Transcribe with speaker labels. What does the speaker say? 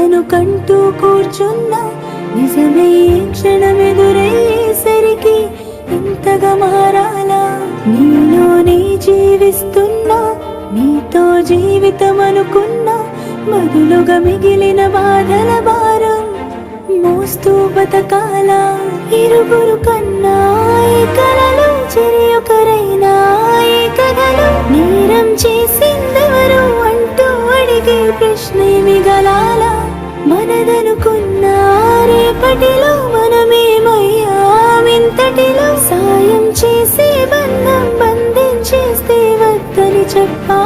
Speaker 1: కలను కంటూ కూర్చున్నా నిజమే క్షణమెదురయ్యేసరికి ఇంతగా మారాలా? నీలోనే జీవిస్తున్నా, నీతో జీవితం అనుకున్నా, బదులుగా మిగిలిన బాధల భారం మోస్తూ బతకాలా? ఇరుగురు కన్నా ఈ కలలు చెరియొకరైనా ఈ కథలు నేరం చేసిందెవరు అంటూ అడిగే ప్రశ్న మిగలాలా? మనదనుకున్న రేపటిలో మనమేమయ్యామింతటిలో సాయం చేసే బంధం బంధించేస్తే వద్దని చెప్పా